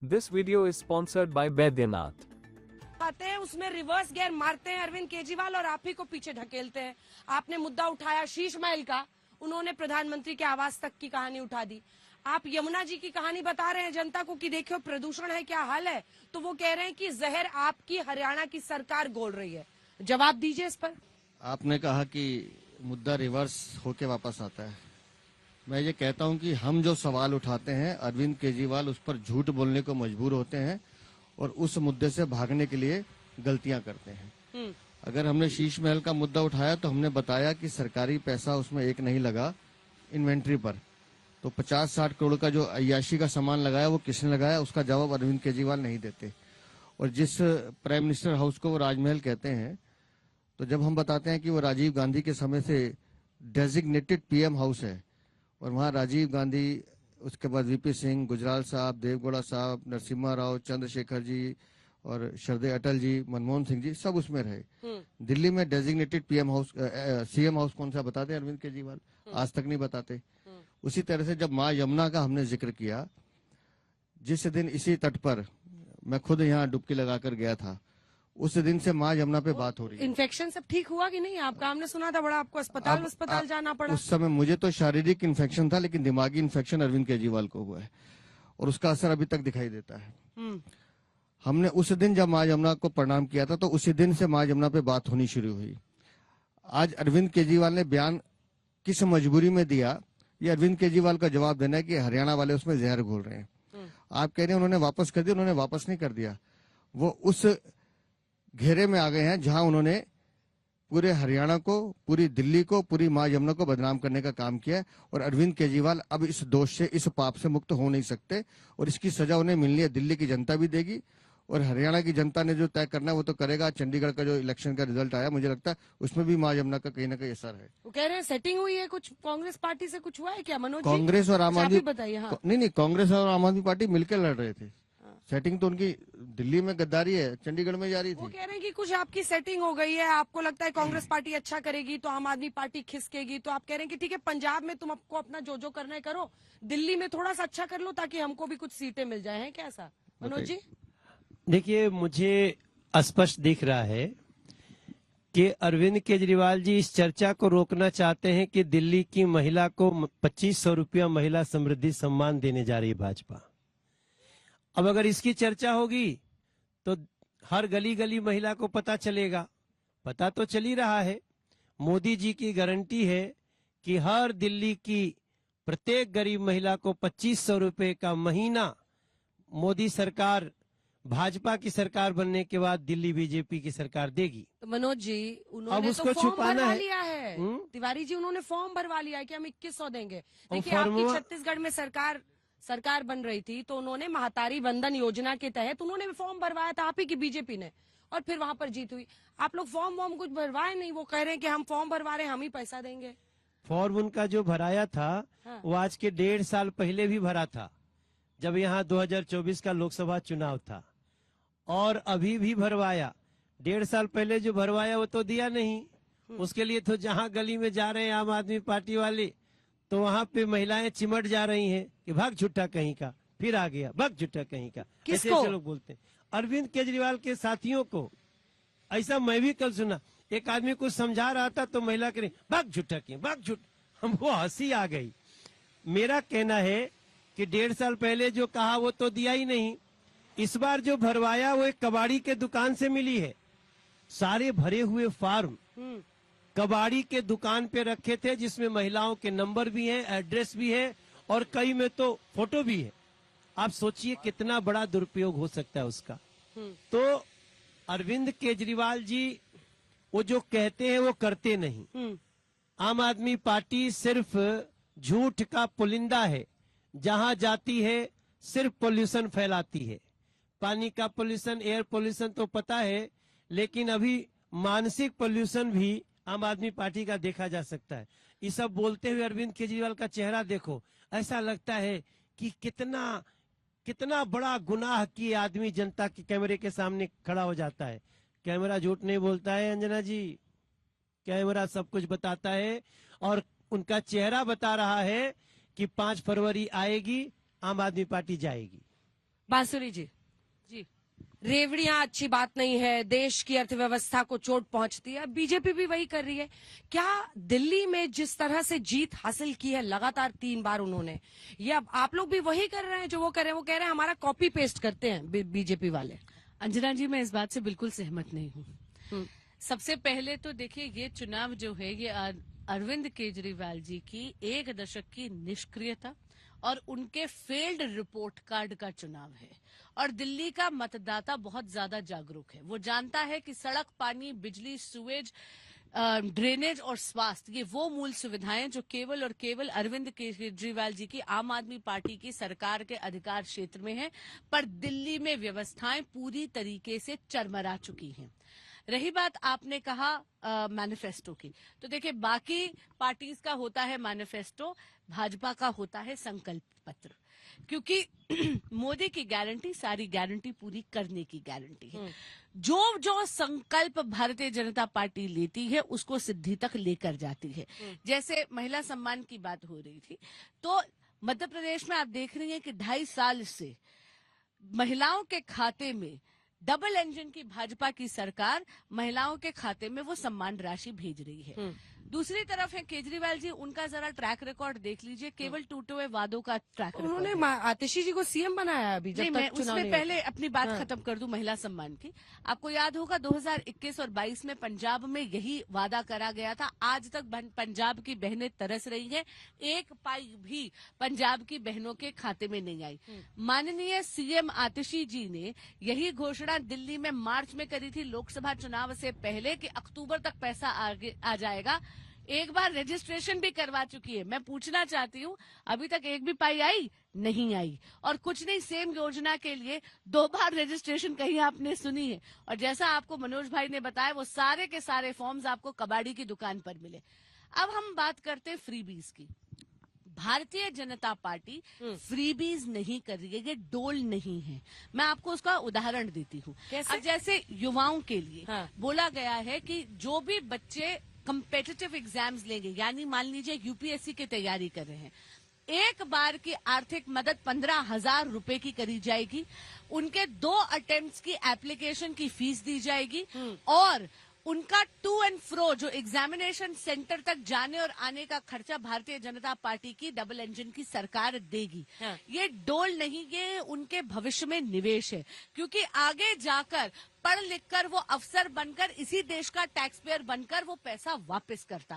This video is sponsored by Baidyanath. आते हैं उसमें रिवर्स गियर मारते हैं अरविंद केजरीवाल और आप ही को पीछे ढकेलते हैं। आपने मुद्दा उठाया शीश महल का, उन्होंने प्रधानमंत्री के आवास तक की कहानी उठा दी। आप यमुना जी की कहानी बता रहे हैं जनता को कि देखो प्रदूषण है क्या हाल है, तो वो कह रहे हैं कि जहर आपकी हरियाणा की सरकार घोल रही है। जवाब दीजिए इस पर। आपने कहा कि मुद्दा रिवर्स होके वापस आता है। मैं ये कहता हूं कि हम जो सवाल उठाते हैं अरविंद केजरीवाल उस पर झूठ बोलने को मजबूर होते हैं और उस मुद्दे से भागने के लिए गलतियां करते हैं। अगर हमने शीश महल का मुद्दा उठाया तो हमने बताया कि सरकारी पैसा उसमें एक नहीं लगा इन्वेंट्री पर, तो 50-60 करोड़ का जो अय्याशी का सामान लगाया वो किसने लगाया, उसका जवाब अरविंद केजरीवाल नहीं देते। और जिस प्राइम मिनिस्टर हाउस को वो राजमहल कहते हैं, तो जब हम बताते हैं कि वो राजीव गांधी के समय से डेजिग्नेटेड पीएम हाउस है और वहाँ राजीव गांधी, उसके बाद वीपी सिंह, गुजराल साहब, देवगौड़ा साहब, नरसिम्हा राव, चंद्रशेखर जी और श्रद्धेय अटल जी, मनमोहन सिंह जी सब उसमें रहे। दिल्ली में designated PM house CM house कौन सा बताते अरविंद केजरीवाल? आज तक नहीं बताते। उसी तरह से जब माँ यमुना का हमने जिक्र किया, जिस दिन इसी तट पर मैं खुद यहाँ डुबकी लगाकर गया था, उस दिन से माँ यमुना पे बात हो रही है। इन्फेक्शन सब ठीक हुआ कि नहीं आपका? हमने सुना था बड़ा आपको अस्पताल जाना पड़ा। उस समय मुझे तो शारीरिक इन्फेक्शन था, लेकिन दिमागी इन्फेक्शन अरविंद केजरीवाल को हुआ है और उसका असर अभी तक दिखाई देता है। हमने उस दिन जब माँ यमुना को प्रणाम किया था, तो उसी दिन से माँ यमुना पे बात होनी शुरू हुई। आज अरविंद केजरीवाल ने बयान किस मजबूरी में दिया, ये अरविंद केजरीवाल का जवाब देना है कि हरियाणा वाले उसमें जहर घोल रहे हैं। आप कह रहे हैं उन्होंने वापस कर दिया, उन्होंने वापस नहीं कर दिया। वो उस घेरे में आ गए हैं जहां उन्होंने पूरे हरियाणा को, पूरी दिल्ली को, पूरी माँ यमुना को बदनाम करने का काम किया है। और अरविंद केजरीवाल अब इस दोष से, इस पाप से मुक्त हो नहीं सकते और इसकी सजा उन्हें मिलनी है। दिल्ली की जनता भी देगी और हरियाणा की जनता ने जो तय करना है वो तो करेगा। चंडीगढ़ का जो इलेक्शन का रिजल्ट आया, मुझे लगता है उसमें भी माँ यमुना का कहीं ना कहीं असर है। वो कह रहे हैं सेटिंग हुई है, कुछ कांग्रेस पार्टी से कुछ हुआ है क्या मनोज जी? कांग्रेस और आम आदमी, बताइए। हाँ। नहीं, कांग्रेस और आम आदमी पार्टी मिलकर लड़ रहे थे। सेटिंग तो उनकी दिल्ली में गद्दारी है, चंडीगढ़ में जा रही थी। वो कह रहे हैं कि कुछ आपकी सेटिंग हो गई है, आपको लगता है कांग्रेस पार्टी अच्छा करेगी तो आम आदमी पार्टी खिसकेगी, तो आप कह रहे हैं कि ठीक है पंजाब में तुम आपको अपना जो करना है करो, दिल्ली में थोड़ा सा अच्छा कर लो ताकि हमको भी कुछ सीटें मिल जाए। हैं क्या ऐसा मनोज जी? देखिए, मुझे स्पष्ट दिख रहा है कि अरविंद केजरीवाल जी इस चर्चा को रोकना चाहते हैं कि दिल्ली की महिला को 2500 रुपया महिला समृद्धि सम्मान देने जा रही है भाजपा। अब अगर इसकी चर्चा होगी तो हर गली गली महिला को पता चलेगा। पता तो चल ही रहा है। मोदी जी की गारंटी है कि हर दिल्ली की प्रत्येक गरीब महिला को 2500 रुपए का महीना मोदी सरकार, भाजपा की सरकार बनने के बाद दिल्ली बीजेपी की सरकार देगी। तो मनोज जी, उन्होंने अब उसको तो फॉर्म छुपाना भरवा है। लिया है। तिवारी जी, उन्होंने फॉर्म भरवा लिया है कि हम 2100 देंगे। देखिए, फॉर्म आपकी छत्तीसगढ़ में सरकार बन रही थी तो उन्होंने महातारी बंधन योजना के तहत उन्होंने भी फॉर्म भरवाया था, आप ही की बीजेपी ने, और फिर वहां पर जीत हुई। आप लोग फॉर्म कुछ भरवाए नहीं, वो कह रहे हैं कि हम फॉर्म भरवा रहे हैं, हम ही पैसा देंगे। फॉर्म उनका जो भराया था, हाँ। वो आज के 1.5 साल पहले भी भरा था, जब यहाँ 2024 का लोकसभा चुनाव था, और अभी भी भरवाया। 1.5 साल पहले जो भरवाया वो तो दिया नहीं। उसके लिए तो जहां गली में जा रहे हैं आम आदमी पार्टी वाले, तो वहां पे महिलाएं चिमट जा रही हैं कि भाग झुट्टा कहीं का, फिर आ गया, भाग झुट्टा कहीं का। ऐसे लोग बोलते हैं अरविंद केजरीवाल के साथियों को। ऐसा मैं भी कल सुना, एक आदमी को समझा रहा था तो महिला कह रही भाग झुट्टा की, भाग झुट। हमको हंसी आ गई। मेरा कहना है कि 1.5 साल पहले जो कहा वो तो दिया ही नहीं। इस बार जो भरवाया वो एक कबाड़ी के दुकान से मिली है। सारे भरे हुए फार्म कबाड़ी के दुकान पे रखे थे, जिसमें महिलाओं के नंबर भी हैं, एड्रेस भी है और कई में तो फोटो भी है। आप सोचिए कितना बड़ा दुरुपयोग हो सकता है उसका। तो अरविंद केजरीवाल जी वो जो कहते हैं वो करते नहीं। आम आदमी पार्टी सिर्फ झूठ का पुलिंदा है, जहां जाती है सिर्फ पोल्यूशन फैलाती है। पानी का पोल्यूशन, एयर पोल्यूशन तो पता है, लेकिन अभी मानसिक पोल्यूशन भी आम आदमी पार्टी का देखा जा सकता है। ये सब बोलते हुए अरविंद केजरीवाल का चेहरा देखो, ऐसा लगता है कि कितना बड़ा गुनाह किए आदमी जनता के कैमरे के सामने खड़ा हो जाता है। कैमरा झूठ नहीं बोलता है अंजना जी, कैमरा सब कुछ बताता है। और उनका चेहरा बता रहा है कि 5 फरवरी आएगी, आम आदमी पार्टी जाएगी। बांसुरी जी, जी। रेवड़ियां अच्छी बात नहीं है, देश की अर्थव्यवस्था को चोट पहुंचती है। बीजेपी भी वही कर रही है। क्या दिल्ली में जिस तरह से जीत हासिल की है लगातार 3 बार उन्होंने, ये अब आप लोग भी वही कर रहे हैं जो वो कर रहे हैं? वो कह रहे हैं हमारा कॉपी पेस्ट करते हैं बीजेपी वाले। अंजना जी, मैं इस बात से बिल्कुल सहमत नहीं हूँ। सबसे पहले तो देखिए, ये चुनाव जो है ये अरविंद केजरीवाल जी की 1 दशक की निष्क्रियता और उनके फेल्ड रिपोर्ट कार्ड का चुनाव है। और दिल्ली का मतदाता बहुत ज्यादा जागरूक है। वो जानता है कि सड़क, पानी, बिजली, सुएज, ड्रेनेज और स्वास्थ्य, ये वो मूल सुविधाएं जो केवल और केवल अरविंद केजरीवाल जी की आम आदमी पार्टी की सरकार के अधिकार क्षेत्र में है। पर दिल्ली में व्यवस्थाएं पूरी तरीके से चरमरा चुकी हैं। रही बात आपने कहा मैनिफेस्टो की, तो देखिए, बाकी पार्टीज का होता है मैनिफेस्टो, भाजपा का होता है संकल्प पत्र। क्योंकि मोदी की गारंटी सारी गारंटी पूरी करने की गारंटी है। जो जो संकल्प भारतीय जनता पार्टी लेती है उसको सिद्धि तक लेकर जाती है। जैसे महिला सम्मान की बात हो रही थी, तो मध्य प्रदेश में आप देख रही हैं कि 2.5 साल से महिलाओं के खाते में, डबल इंजन की भाजपा की सरकार महिलाओं के खाते में वो सम्मान राशि भेज रही है। दूसरी तरफ है केजरीवाल जी, उनका जरा ट्रैक रिकॉर्ड देख लीजिए, केवल टूटे हुए वादों का ट्रैक रिकॉर्ड। उन्होंने आतिशी जी को सीएम बनाया अभी, जब नहीं, तक मैं चुनाव उसमें नहीं पहले अपनी बात हाँ। खत्म कर दूं महिला सम्मान की। आपको याद होगा 2021 और 22 में पंजाब में यही वादा करा गया था। आज तक पंजाब की बहनें तरस रही हैं, 1 पाई भी पंजाब की बहनों के खाते में नहीं आई। माननीय सीएम आतिशी जी ने यही घोषणा दिल्ली में मार्च में करी थी, लोकसभा चुनाव से पहले, कि अक्टूबर तक पैसा आगे आ जाएगा। एक बार रजिस्ट्रेशन भी करवा चुकी है। मैं पूछना चाहती हूँ, अभी तक 1 भी पाई आई नहीं आई। और कुछ नहीं, सेम योजना के लिए 2 बार रजिस्ट्रेशन कहीं आपने सुनी है? और जैसा आपको मनोज भाई ने बताया, वो सारे के सारे फॉर्म्स आपको कबाड़ी की दुकान पर मिले। अब हम बात करते हैं फ्रीबीज की। भारतीय जनता पार्टी फ्रीबीज नहीं कर रही है, ये डोल नहीं है। मैं आपको उसका उदाहरण देती हूँ। अब जैसे युवाओं के लिए बोला गया है कि जो भी बच्चे कम्पिटिटिव एग्जाम्स लेंगे, यानी मान लीजिए यूपीएससी की तैयारी कर रहे हैं, 1 बार की आर्थिक मदद 15,000 रुपए की करी जाएगी। उनके 2 अटेम्प्ट्स की एप्लीकेशन की फीस दी जाएगी और उनका टू एंड फ्रो, जो एग्जामिनेशन सेंटर तक जाने और आने का खर्चा भारतीय जनता पार्टी की डबल इंजन की सरकार देगी। ये डोल नहीं, ये उनके भविष्य में निवेश है। क्योंकि आगे जाकर पढ़ लिख कर वो अफसर बनकर, इसी देश का टैक्स पेयर बनकर वो पैसा वापस करता है।